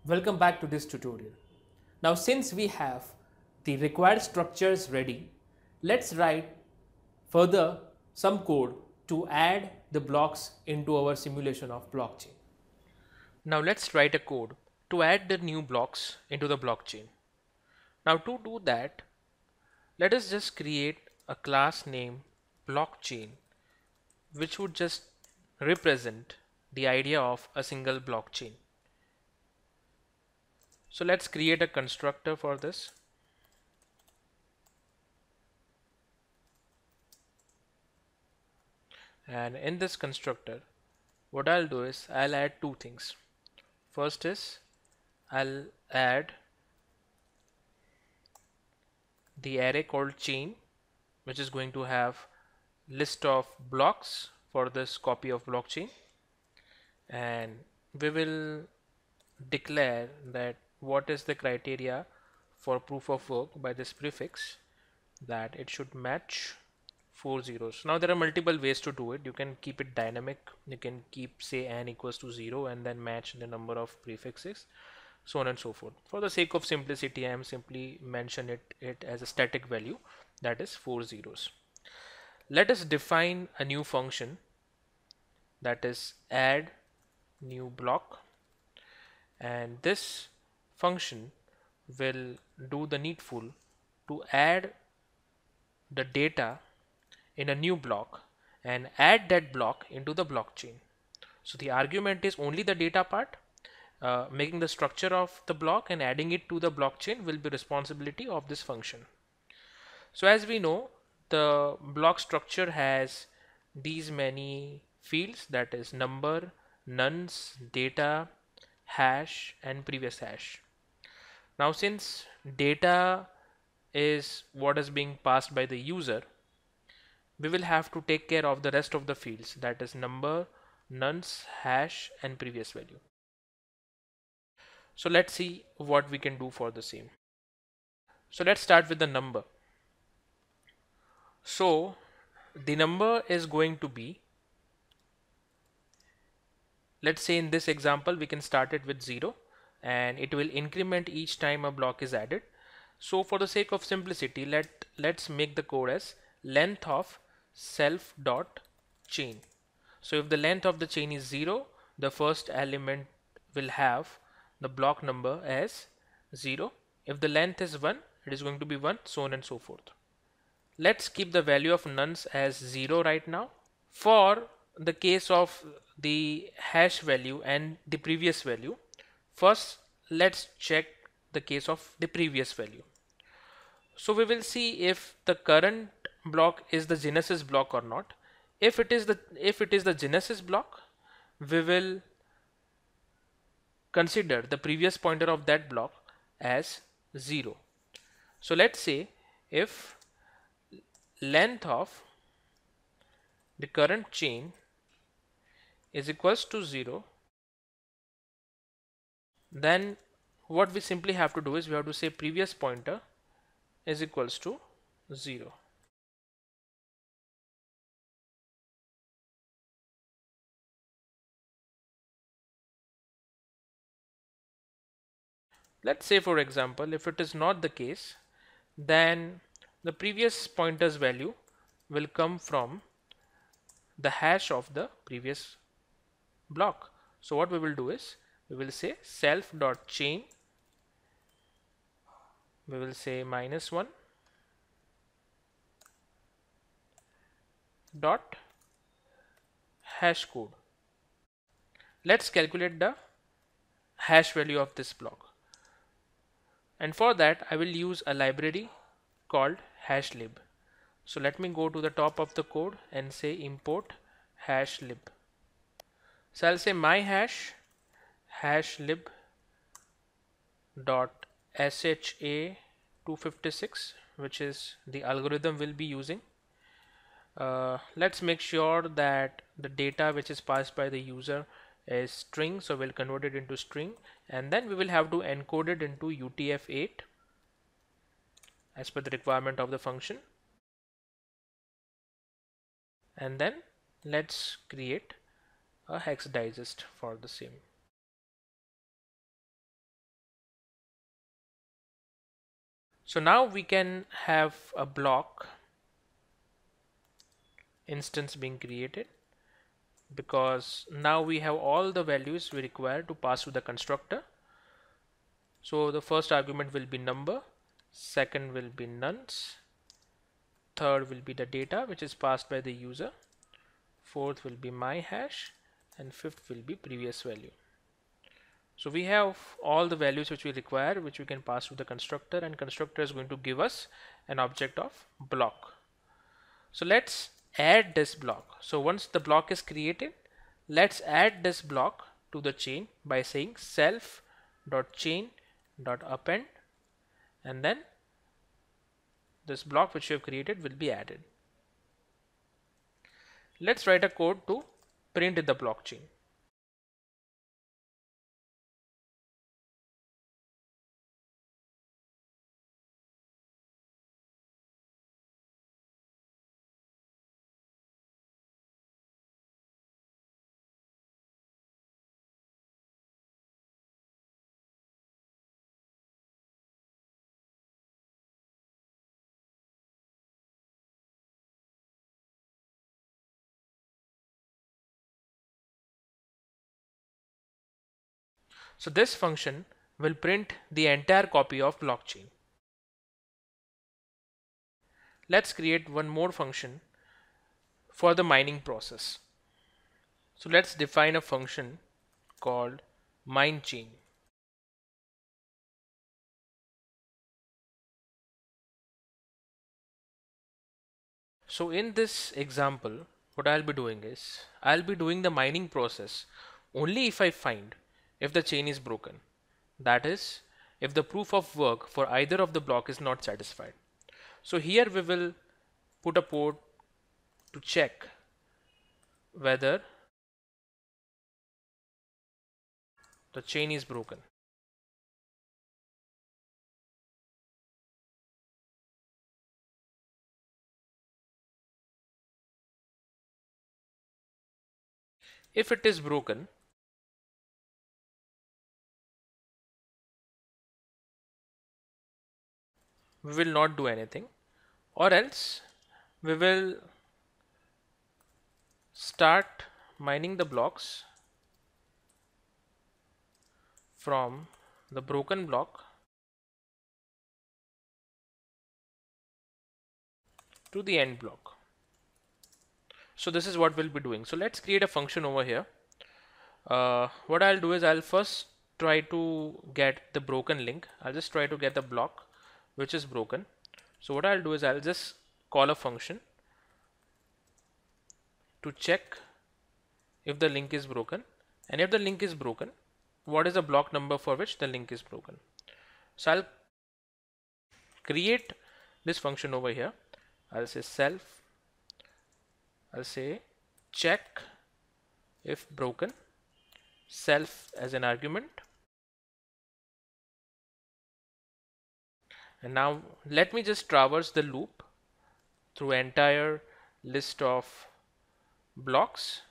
Welcome back to this tutorial. Now since we have the required structures ready, let's write further some code to add the blocks into our simulation of blockchain. Now let's write a code to add the new blocks into the blockchain. Now to do that, let us just create a class name blockchain, which would just represent the idea of a single blockchain. So let's create a constructor for this. And in this constructor, what I'll do is I'll add two things. First is I'll add the array called chain, which is going to have list of blocks for this copy of blockchain, and we will declare that what is the criteria for proof of work by this prefix, that it should match 4 zeros. Now there are multiple ways to do it. You can keep it dynamic. You can keep say n equals to 0 and then match the number of prefixes, so on and so forth. For the sake of simplicity, I am simply mention it as a static value, that is 4 zeros. Let us define a new function, that is add new block, and this function will do the needful to add the data in a new block and add that block into the blockchain. So the argument is only the data part. Making the structure of the block and adding it to the blockchain will be responsibility of this function. So as we know, the block structure has these many fields, that is number, nonce, data, hash, and previous hash. Now since data is what is being passed by the user, we will have to take care of the rest of the fields, that is number, nonce, hash, and previous value. So let's see what we can do for the same. So let's start with the number. So the number is going to be, let's say in this example we can start it with 0 and it will increment each time a block is added. So for the sake of simplicity, let's make the code as length of self dot chain. So if the length of the chain is 0, the first element will have the block number as 0. If the length is 1, it is going to be 1, so on and so forth. Let's keep the value of nonce as 0 right now. For the case of the hash value and the previous value, first let's check the case of the previous value. So we will see if the current block is the genesis block or not. If it is the genesis block, we will consider the previous pointer of that block as 0. So let's say if length of the current chain is equals to 0, then what we simply have to do is we have to say previous pointer is equals to 0. Let's say for example, if it is not the case, then the previous pointer's value will come from the hash of the previous block. So what we will do is we will say self dot chain, we will say -1 dot hash code. Let's calculate the hash value of this block, and for that I will use a library called hashlib. So let me go to the top of the code and say import hashlib. So I'll say my hash hashlib dot sha 256, which is the algorithm we'll be using. Let's make sure that the data which is passed by the user is string, so we'll convert it into string, and then we will have to encode it into UTF-8 as per the requirement of the function. And then let's create a hex digest for the same. So now we can have a block instance being created, because now we have all the values we require to pass to the constructor. So the first argument will be number, second will be nonce, third will be the data which is passed by the user, fourth will be my hash, and fifth will be previous value. So we have all the values which we require, which we can pass to the constructor, and constructor is going to give us an object of block. So let's add this block. So once the block is created, let's add this block to the chain by saying self.chain.append, and then this block which we have created will be added. Let's write a code to print in the blockchain. So this function will print the entire copy of blockchain. Let's create one more function for the mining process. So let's define a function called minedchain. So in this example, what I'll be doing is I'll be doing the mining process only if I find if the chain is broken. That is, if the proof of work for either of the block is not satisfied. So here we will put a port to check whether the chain is broken. If it is broken, we will not do anything, or else we will start mining the blocks from the broken block to the end block. So this is what we'll be doing. So let's create a function over here. What I'll do is I'll first try to get the broken link. I'll just try to get the block which is broken. So what I'll do is I'll just call a function to check if the link is broken, and if the link is broken, what is the block number for which the link is broken. So I'll create this function over here. I'll say I'll say check if broken, self as an argument. And now let me just traverse the loop through entire list of blocks.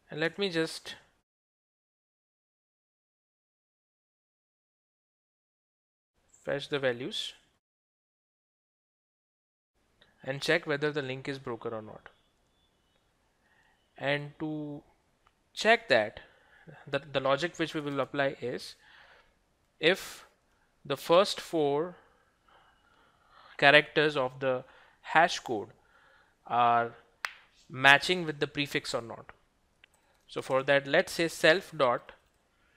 And let me just fetch the values and check whether the link is broken or not. And to check that, the logic which we will apply is if the first 4 characters of the hash code are matching with the prefix or not. So for that, let's say self dot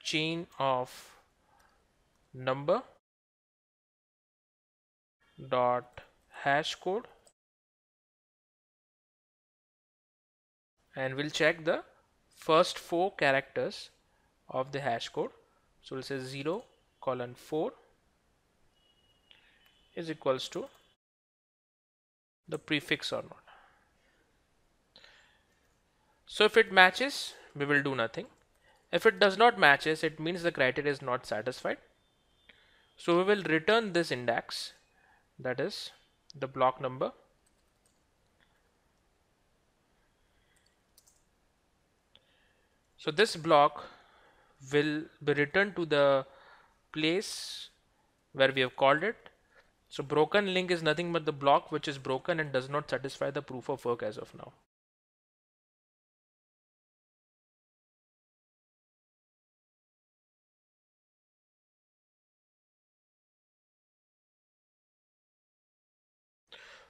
chain of number dot hash code, and we'll check the first 4 characters of the hash code. So we'll say 0:4 is equals to the prefix or not. So if it matches, we will do nothing. If it does not matches, it means the criteria is not satisfied. So we will return this index, that is the block number, So this block will be returned to the place where we have called it. So broken link is nothing but the block which is broken and does not satisfy the proof of work as of now.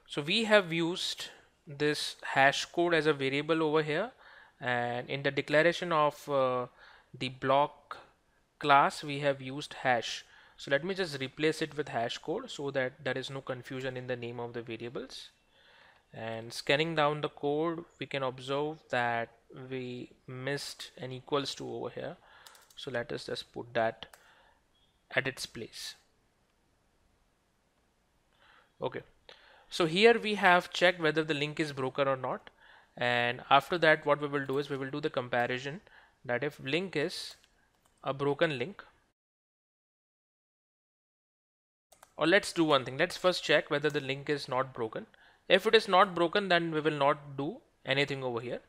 So we have used this hash code as a variable over here, and in the declaration of the block class we have used hash. So let me just replace it with hash code so that there is no confusion in the name of the variables. And scanning down the code, we can observe that we missed an equals to over here. So let us just put that at its place. Okay. So here we have checked whether the link is broken or not. And after that, what we will do is we will do the comparison that if link is a broken link, or let's do one thing. Let's first check whether the link is not broken. If it is not broken, then we will not do anything over here.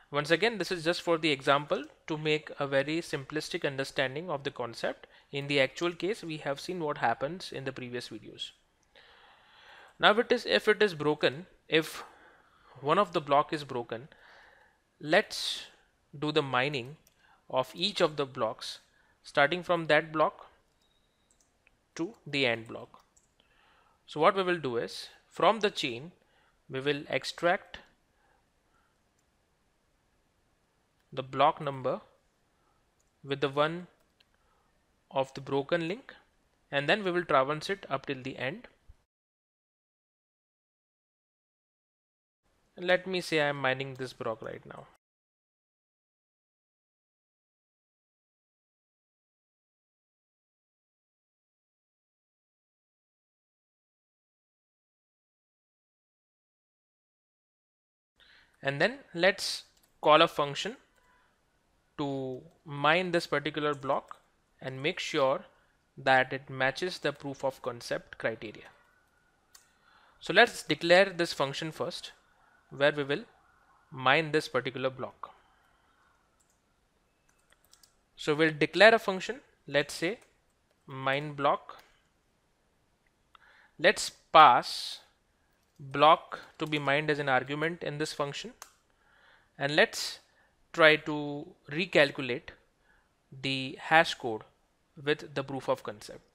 Once again, this is just for the example to make a very simplistic understanding of the concept. In the actual case, we have seen what happens in the previous videos. Now if it is broken, if one of the block is broken, let's do the mining of each of the blocks starting from that block to the end block. So what we will do is from the chain we will extract the block number with the one of the broken link, and then we will traverse it up till the end. And let me say I am mining this block right now. And then let's call a function to mine this particular block and make sure that it matches the proof of concept criteria. So let's declare this function first, where we will mine this particular block. So we'll declare a function, let's say mine block. Let's pass block to be mined as an argument in this function, and let's try to recalculate the hash code with the proof of concept.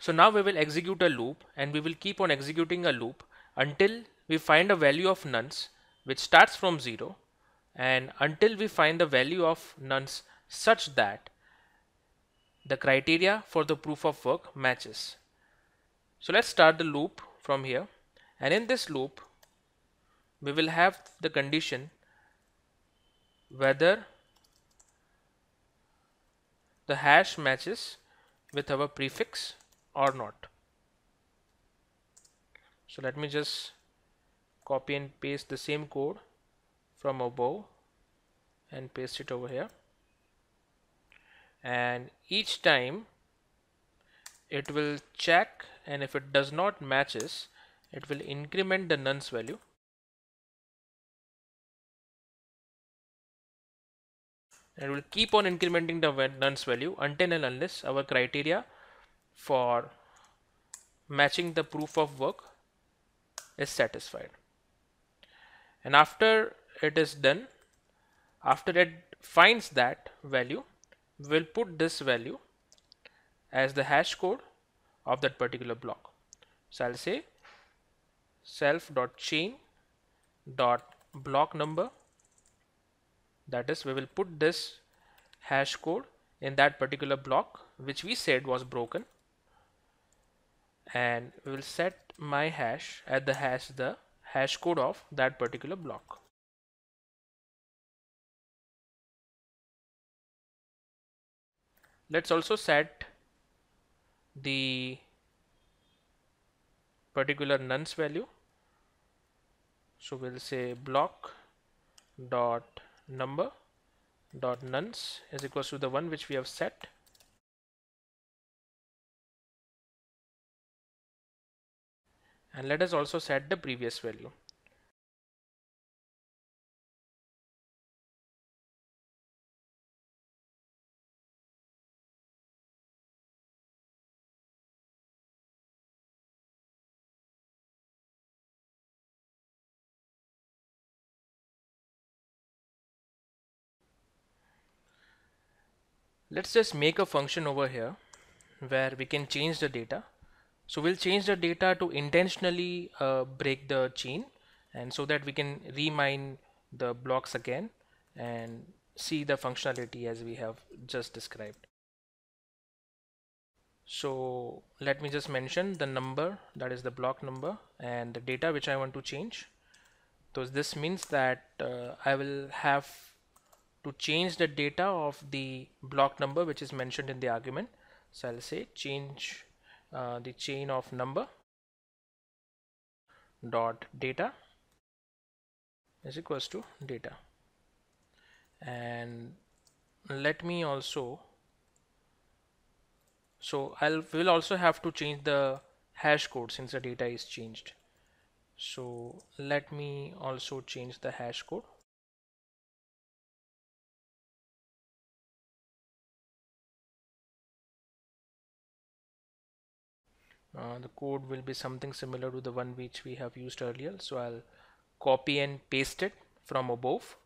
So now we will execute a loop, and we will keep on executing a loop until we find a value of nonce which starts from 0, and until we find the value of nonce such that the criteria for the proof of work matches. So let's start the loop from here, and in this loop we will have the condition whether the hash matches with our prefix or not. So let me just copy and paste the same code from above and paste it over here, and each time it will check, and if it does not matches, it will increment the nonce value, and will keep on incrementing the nonce value until and unless our criteria for matching the proof of work is satisfied. And after it is done, after it finds that value, we'll put this value as the hash code of that particular block. So I'll say self.chain.block number, that is we will put this hash code in that particular block which we said was broken, and we will set my hash at the hash code of that particular block. Let's also set the particular nonce value. So we'll say block dot number dot nonce is equals to the one which we have set, and let us also set the previous value. Let's just make a function over here where we can change the data. So we'll change the data to intentionally break the chain, and so that we can remine the blocks again and see the functionality as we have just described. So let me just mention the number, that is the block number, and the data which I want to change. So this means that I will have to change the data of the block number which is mentioned in the argument. So I'll say change the chain of number dot data is equals to data, and let me also, so will also have to change the hash code since the data is changed. So let me also change the hash code. The code will be something similar to the one which we have used earlier. So I'll copy and paste it from above.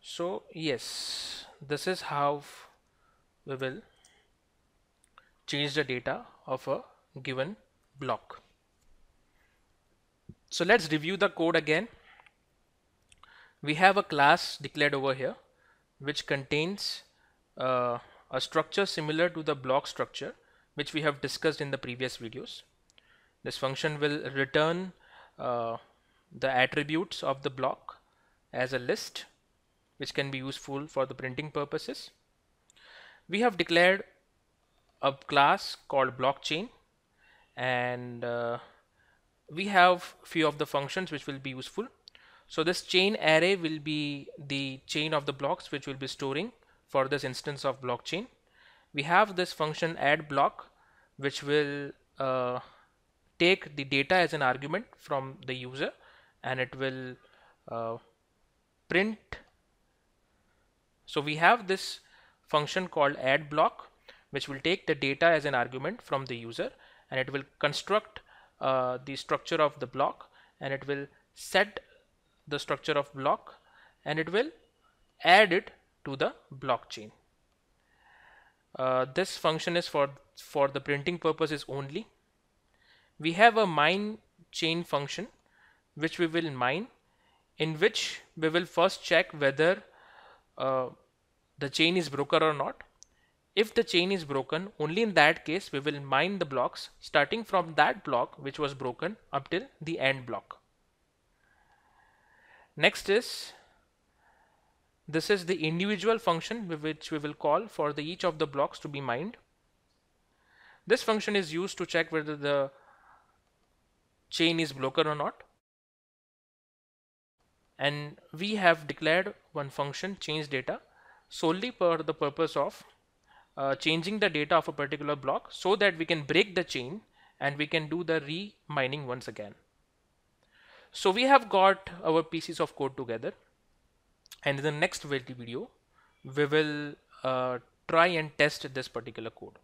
So yes, this is how we will change the data of a given block. So let's review the code again. We have a class declared over here which contains a structure similar to the block structure which we have discussed in the previous videos. This function will return the attributes of the block as a list, which can be useful for the printing purposes. We have declared a class called blockchain, and we have few of the functions which will be useful. So this chain array will be the chain of the blocks which will be storing for this instance of blockchain. We have this function add block which will take the data as an argument from the user, and it will print. So we have this function called add block which will take the data as an argument from the user, and it will construct the structure of the block, and it will set the structure of block, and it will add it to the blockchain. This function is for the printing purposes only. We have a mine chain function which we will mine, in which we will first check whether the chain is broken or not. If the chain is broken, only in that case we will mine the blocks starting from that block which was broken up till the end block. Next is, this is the individual function which we will call for each of the blocks to be mined. This function is used to check whether the chain is broken or not. And we have declared one function change data solely for the purpose of changing the data of a particular block so that we can break the chain and we can do the re-mining once again. So we have got our pieces of code together, and in the next video we will try and test this particular code.